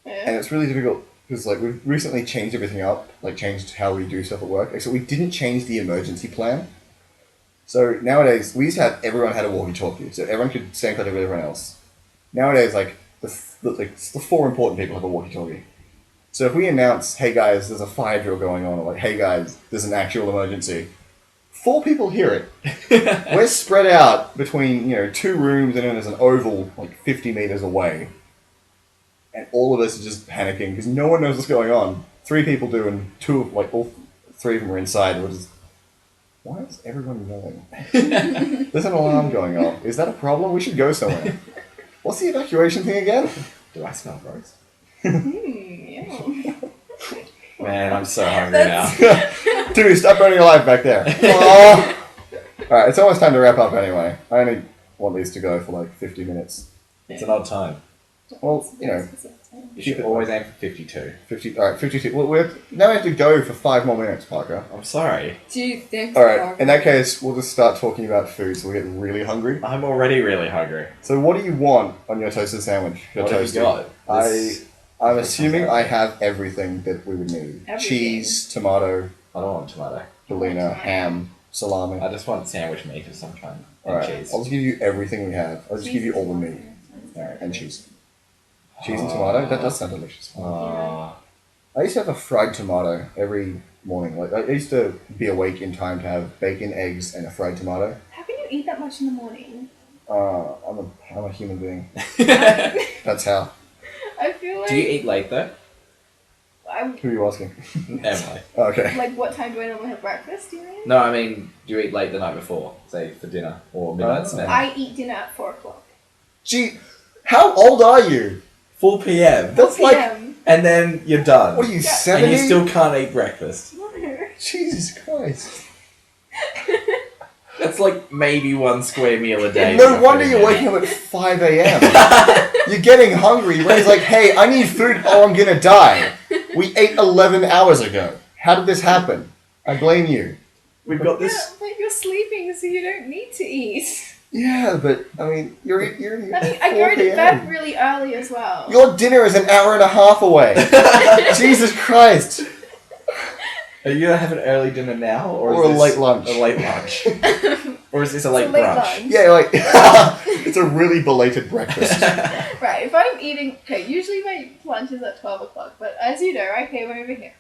and Yeah. it's really difficult because like we've recently changed everything up, like changed how we do stuff at work. Except we didn't change the emergency plan. So nowadays we used to have everyone had a walkie-talkie, so everyone could stay in contact with everyone else. Nowadays, like the 4 important people have a walkie-talkie. So if we announce, "Hey guys, there's a fire drill going on," or like, "Hey guys, there's an actual emergency," 4 people hear it. We're spread out between 2 rooms, and then there's an oval like 50 meters away. And all of us are just panicking because no one knows what's going on. 3 people do, and all 3 of them are inside. We're just, why is everyone yelling? There's an alarm going off. Is that a problem? We should go somewhere. What's the evacuation thing again? Do I smell gross? Yeah. Man, I'm so hungry now. Dude, stop burning your life back there. Oh. Alright, it's almost time to wrap up anyway. I only want these to go for like 50 minutes. It's an odd time. Well, You Keep should it- always aim for 52. 50. Alright, 52. Well, now we have to go for 5 more minutes, Parker. I'm sorry. Do you think? Alright, in that case, we'll just start talking about food so we get really hungry. I'm already really hungry. So what do you want on your toasted sandwich? Your What have you toasty? got? I'm assuming I have everything that we would need. Everything. Cheese, tomato, I don't want tomato. bellina, ham, salami. I just want sandwich meat of some kind. And Alright, cheese. I'll just give you everything we have. I'll just give you all the meat. Alright, and cheese. Cheese and tomato? That does sound delicious. Oh, I used to have a fried tomato every morning. Like I used to be awake in time to have bacon, eggs, and a fried tomato. How can you eat that much in the morning? I'm a human being. That's how. I feel like. do you eat late though? Who are you asking? Emily. Oh, okay. Like, what time do I normally have breakfast? Do you mean? No, I mean, do you eat late the night before? Say for dinner or midnight Oh. snack? I eat dinner at 4 o'clock. Gee, how old are you? 4 p.m. That's like, PM. And then you're done. what are you, Yeah. 70? And you still can't eat breakfast. No. Jesus Christ. That's like maybe 1 square meal a day. No wonder you're waking up at 5 a.m. You're getting hungry. Ray's like, hey, I need food or I'm gonna die. We ate 11 hours ago. How did this happen? I blame you. We've got Yeah, this. but you're sleeping, so you don't need to eat. Yeah, but, I mean, you're I mean, at I 4 go to p.m. bed really early as well. Your dinner is an hour and a half away. Jesus Christ. Are you gonna have an early dinner now, or Or is a this late lunch. A late lunch, or is this a It's late a late brunch? lunch. Yeah, like, it's a really belated breakfast. Right, if I'm eating... Okay, usually my lunch is at 12 o'clock, but as you know, I came over here.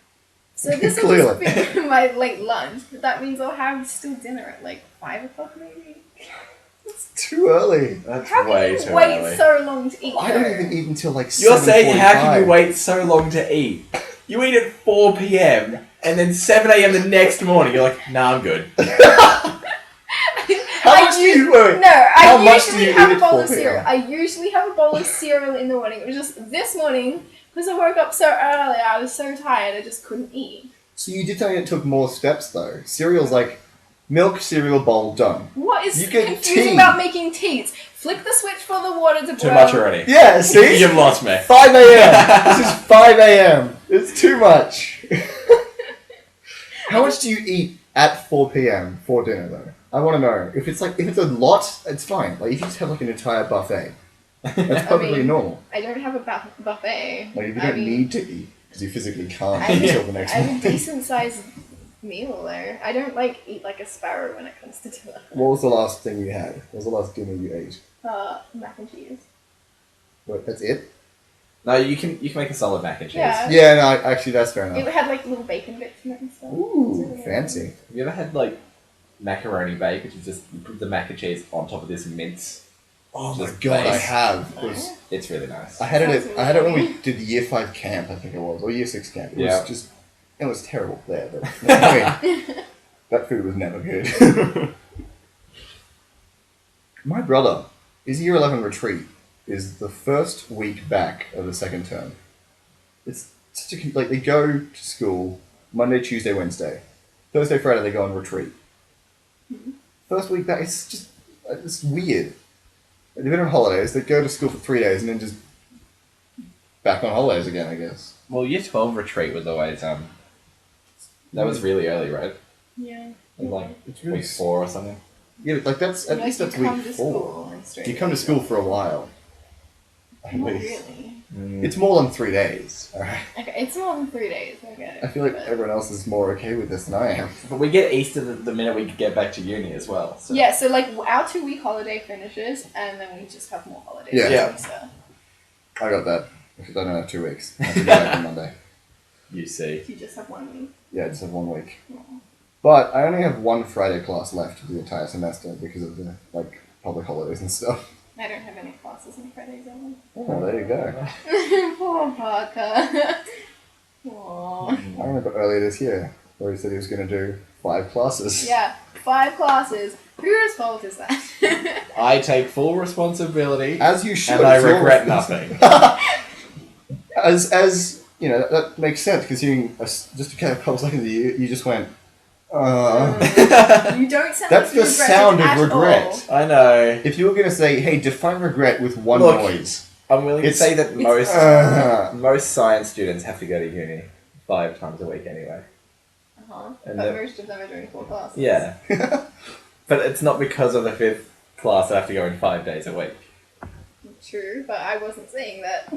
So this will just be my late lunch, but that means I'll have still dinner at like 5 o'clock maybe. It's too early. That's How way can you too wait early. so long to eat? I don't though? even eat until like You're saying how can you 7:45. wait so long to eat? You eat at 4 p.m. and then 7 a.m. the next morning. You're like, nah, I'm good. How much do you wait? No, How I much do usually you have eat a at bowl 4 of p.m.? cereal. I usually have a bowl of cereal in the morning. It was just this morning, because I woke up so early, I was so tired, I just couldn't eat. So you did tell me it took more steps though. Cereal's like milk, cereal, bowl, done. What is You get confusing tea. about making teas? Flick the switch for the water to boil. Too much already. Yeah, see? You've lost me. 5 a.m. This is 5 a.m. It's too much. How much do you eat at 4 p.m. for dinner though? I want to know. If it's a lot, it's fine. Like if you just have like an entire buffet, that's perfectly mean, normal. I don't have a buffet. Like if you I don't mean, need to eat because you physically can't I until have, the next I have a morning. decent sized meal though. I don't like eat like a sparrow when it comes to dinner. What was the last thing you had? What was the last dinner you ate? Mac and cheese. What, that's it? No, you can make a solid mac and cheese. Yeah. Yeah, no, actually, that's fair It enough. had like little bacon bits in it and stuff. Ooh, fancy. Have you ever had like macaroni bake, which is just you put the mac and cheese on top of this mince? Oh my Just god, I base. have. It was, It's really nice. I had it. Sounds I had it when we really did the year 5 camp. I think it was, or year 6 camp. It Yeah. was just. It was terrible there, but I mean, that food was never good. My brother, his year 11 retreat is the first week back of the second term. It's such a like they go to school Monday, Tuesday, Wednesday, Thursday, Friday they go on retreat. First week back, it's weird. They've been on holidays. They go to school for 3 days and then just back on holidays again, I guess. Well, year 12 retreat was always that was really early, right? Yeah. It was like It's really week 4 or something. Yeah, like that's at Like, least you that's come week to 4. school and straight You come to away. school for a while. At Not least. really. It's more than 3 days. Alright. Okay, it's more than 3 days. Okay. I feel like but- everyone else is more okay with this than I am. But we get Easter the minute we get back to uni as well. So. Yeah, so like our 2-week holiday finishes, and then we just have more holidays. Yeah. Yeah. So. I got that. Because I don't have 2 weeks. I have to go back on Monday. You see. You just have 1 week. Yeah, I just have 1 week. Aw. But I only have one Friday class left for the entire semester because of the like public holidays and stuff. I don't have any classes on Fridays only. Oh, there you go. Poor Parker. Aww. I remember earlier this year where he said he was going to do 5 classes. Yeah, 5 classes. Whose fault is that? I take full responsibility, As you should. and I it's your regret responsibility. nothing. As you know, that makes sense considering just a couple seconds you just went. You don't sound That's like you the regret sound it of at regret. all. I know. If you were going to say, "Hey, define regret with one Look, noise," I'm willing to It's- say that it's- most science students have to go to uni 5 times a week anyway. Uh-huh. And But the- most of them are doing 4 classes. Yeah. But it's not because of the 5th class I have to go in 5 days a week. True, but I wasn't saying that.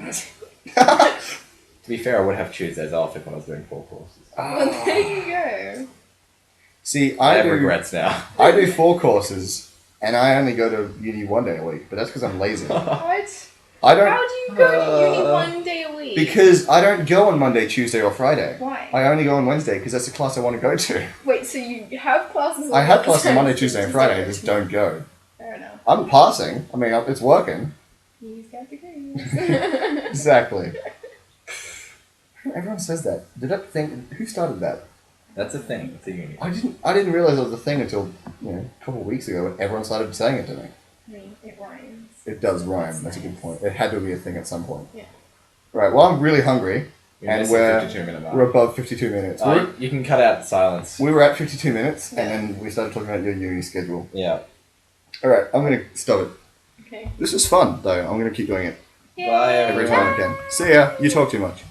To be fair, I would have Tuesdays off if I was doing 4 courses. Well, there you go. See, I I have do regrets now. I do 4 courses, and I only go to uni 1 day a week. But that's because I'm lazy. What? I don't How do you go to uni 1 day a week? because I don't go on Monday, Tuesday, or Friday. Why? I only go on Wednesday because that's the class I want to go to. Wait, so you have classes? I have classes on Monday, Tuesday, and Friday. I just don't go. Fair enough. I'm passing. I mean, it's working. He's got degrees. Exactly. Everyone says that. Did that thing? Who started that? That's a thing. It's a uni. I didn't realize it was a thing until a couple of weeks ago when everyone started saying it to me. I mean, it rhymes. It does rhyme. That's That's a good nice. point. It had to be a thing at some point. Yeah. Right. Well, I'm really hungry, We and missed the we're 52-minute mark. we're above 52 minutes. You can cut out silence. We were at 52 minutes, Yeah. and then we started talking about your uni schedule. Yeah. All right. I'm gonna stop it. Okay. This was fun, though. I'm gonna keep doing it Yay. Bye, every time I can. See ya. You talk too much.